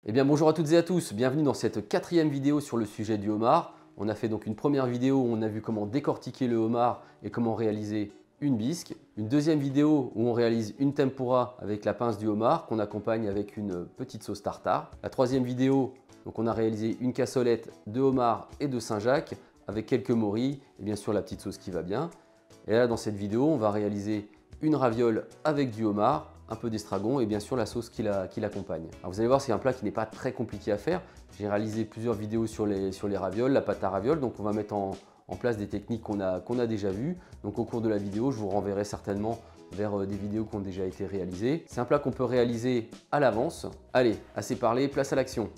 Eh bien bonjour à toutes et à tous, bienvenue dans cette quatrième vidéo sur le sujet du homard. On a fait donc une première vidéo où on a vu comment décortiquer le homard et comment réaliser une bisque. Une deuxième vidéo où on réalise une tempura avec la pince du homard qu'on accompagne avec une petite sauce tartare. La troisième vidéo, donc on a réalisé une cassolette de homard et de Saint-Jacques avec quelques morilles et bien sûr la petite sauce qui va bien. Et là dans cette vidéo, on va réaliser une raviole avec du homard, un peu d'estragon et bien sûr la sauce qui l'accompagne. Vous allez voir, c'est un plat qui n'est pas très compliqué à faire. J'ai réalisé plusieurs vidéos sur les ravioles, la pâte à ravioles, donc on va mettre en place des techniques qu'on a déjà vues. Donc au cours de la vidéo, je vous renverrai certainement vers des vidéos qui ont déjà été réalisées. C'est un plat qu'on peut réaliser à l'avance. Allez, assez parlé, place à l'action.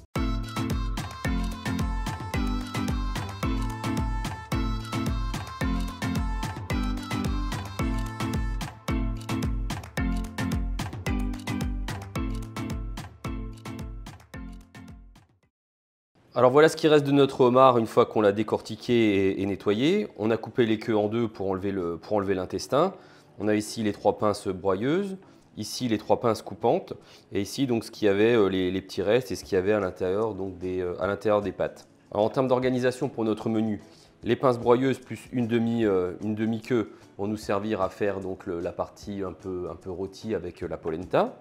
Alors voilà ce qui reste de notre homard une fois qu'on l'a décortiqué et nettoyé. On a coupé les queues en deux pour enlever l'intestin. On a ici les trois pinces broyeuses, ici les trois pinces coupantes et ici donc ce qu'il y avait, les petits restes et ce qu'il y avait à l'intérieur des pâtes. Alors, en termes d'organisation pour notre menu, les pinces broyeuses plus une demi-queue vont nous servir à faire donc la partie un peu rôtie avec la polenta.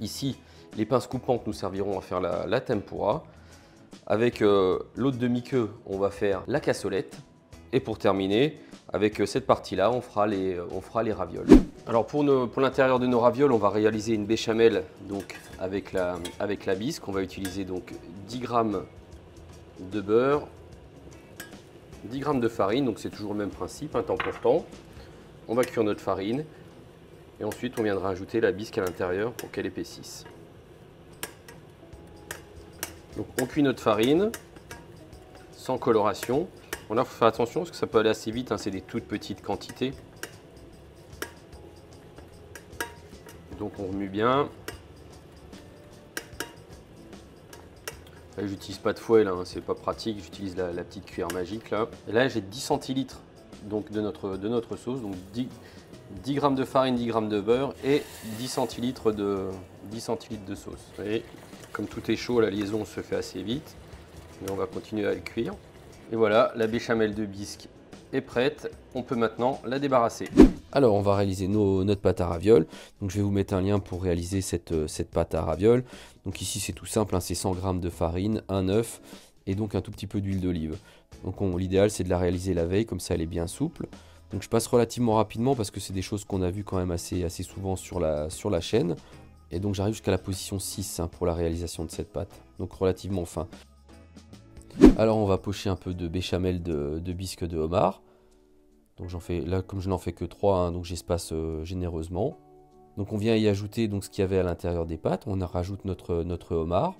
Ici, les pinces coupantes nous serviront à faire la tempura. Avec l'autre demi-queue, on va faire la cassolette. Et pour terminer, avec cette partie-là, on fera les ravioles. Alors pour l'intérieur de nos ravioles, on va réaliser une béchamel donc avec la bisque. On va utiliser donc 10 g de beurre, 10 g de farine, donc c'est toujours le même principe, temps pour temps. On va cuire notre farine et ensuite on viendra ajouter la bisque à l'intérieur pour qu'elle épaississe. Donc on cuit notre farine sans coloration. Bon, là, il faut faire attention parce que ça peut aller assez vite, c'est des toutes petites quantités. Donc on remue bien. Là, j'utilise pas de fouet, c'est pas pratique, j'utilise la petite cuillère magique là. Et là j'ai 10 centilitres donc, de notre sauce, donc 10 g de farine, 10 g de beurre et 10 centilitres de sauce. Vous voyez, comme tout est chaud, la liaison se fait assez vite, mais on va continuer à le cuire. Et voilà, la béchamel de bisque est prête, on peut maintenant la débarrasser. Alors on va réaliser notre pâte à ravioles. Donc je vais vous mettre un lien pour réaliser cette pâte à ravioles. Donc ici c'est tout simple, c'est 100 g de farine, un œuf et donc un tout petit peu d'huile d'olive. Donc l'idéal c'est de la réaliser la veille, comme ça elle est bien souple. Donc je passe relativement rapidement parce que c'est des choses qu'on a vues quand même assez souvent sur la chaîne. Et donc j'arrive jusqu'à la position 6 pour la réalisation de cette pâte, donc relativement fin. Alors on va pocher un peu de béchamel de bisque de homard. Donc j'en fais, là comme je n'en fais que 3, donc j'espace généreusement. Donc on vient y ajouter donc, ce qu'il y avait à l'intérieur des pâtes, on rajoute notre homard.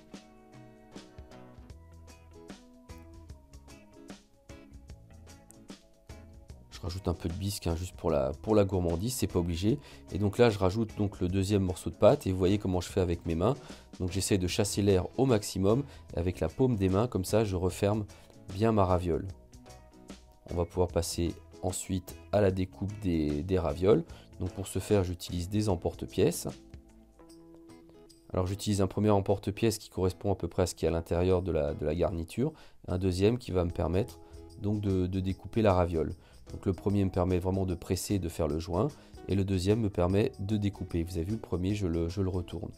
Je rajoute un peu de bisque juste pour la gourmandise, c'est pas obligé. Et donc là je rajoute donc le deuxième morceau de pâte et vous voyez comment je fais avec mes mains. Donc j'essaie de chasser l'air au maximum et avec la paume des mains, comme ça je referme bien ma raviole. On va pouvoir passer ensuite à la découpe des ravioles. Donc pour ce faire j'utilise des emporte-pièces. Alors j'utilise un premier emporte-pièce qui correspond à peu près à ce qui est à l'intérieur de la garniture. Un deuxième qui va me permettre donc de découper la raviole. Donc le premier me permet vraiment de presser, de faire le joint, et le deuxième me permet de découper. Vous avez vu, le premier, je le retourne.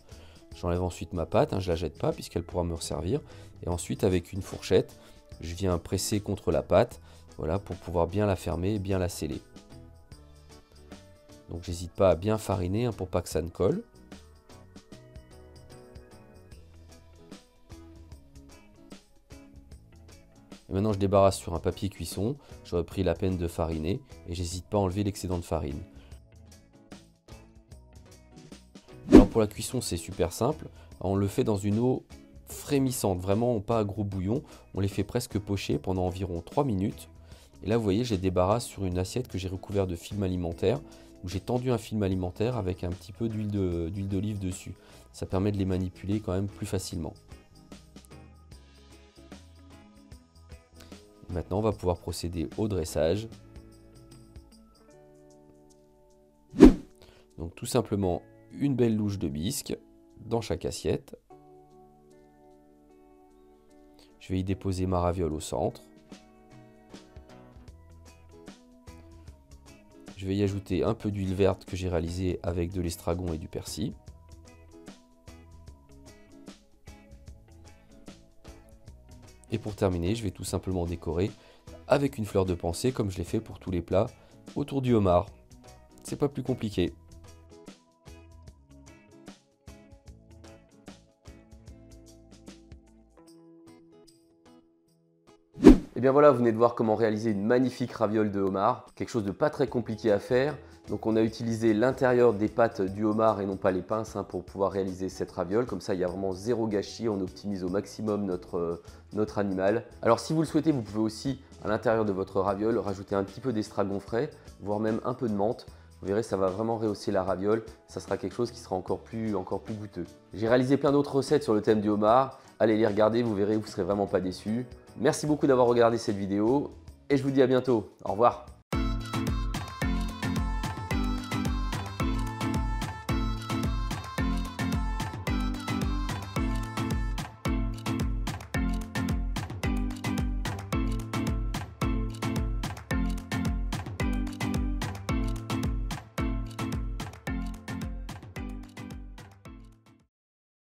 J'enlève ensuite ma pâte, je ne la jette pas puisqu'elle pourra me resservir. Et ensuite, avec une fourchette, je viens presser contre la pâte, voilà, pour pouvoir bien la fermer et bien la sceller. Donc j'hésite pas à bien fariner pour pas que ça ne colle. Et maintenant je débarrasse sur un papier cuisson, j'aurais pris la peine de fariner et j'hésite pas à enlever l'excédent de farine. Alors pour la cuisson c'est super simple, on le fait dans une eau frémissante, vraiment pas à gros bouillon, on les fait presque pocher pendant environ 3 minutes. Et là vous voyez, je les débarrasse sur une assiette que j'ai recouvert de film alimentaire, où j'ai tendu un film alimentaire avec un petit peu d'huile d'olive dessus. Ça permet de les manipuler quand même plus facilement. Maintenant, on va pouvoir procéder au dressage. Donc tout simplement une belle louche de bisque dans chaque assiette. Je vais y déposer ma raviole au centre. Je vais y ajouter un peu d'huile verte que j'ai réalisée avec de l'estragon et du persil. Et pour terminer, je vais tout simplement décorer avec une fleur de pensée comme je l'ai fait pour tous les plats autour du homard. C'est pas plus compliqué. Et bien voilà, vous venez de voir comment réaliser une magnifique raviole de homard. Quelque chose de pas très compliqué à faire. Donc on a utilisé l'intérieur des pâtes du homard et non pas les pinces pour pouvoir réaliser cette raviole. Comme ça, il y a vraiment zéro gâchis, on optimise au maximum notre animal. Alors si vous le souhaitez, vous pouvez aussi, à l'intérieur de votre raviole, rajouter un petit peu d'estragon frais, voire même un peu de menthe. Vous verrez, ça va vraiment rehausser la raviole. Ça sera quelque chose qui sera encore plus goûteux. J'ai réalisé plein d'autres recettes sur le thème du homard. Allez les regarder, vous verrez, vous ne serez vraiment pas déçus. Merci beaucoup d'avoir regardé cette vidéo et je vous dis à bientôt. Au revoir.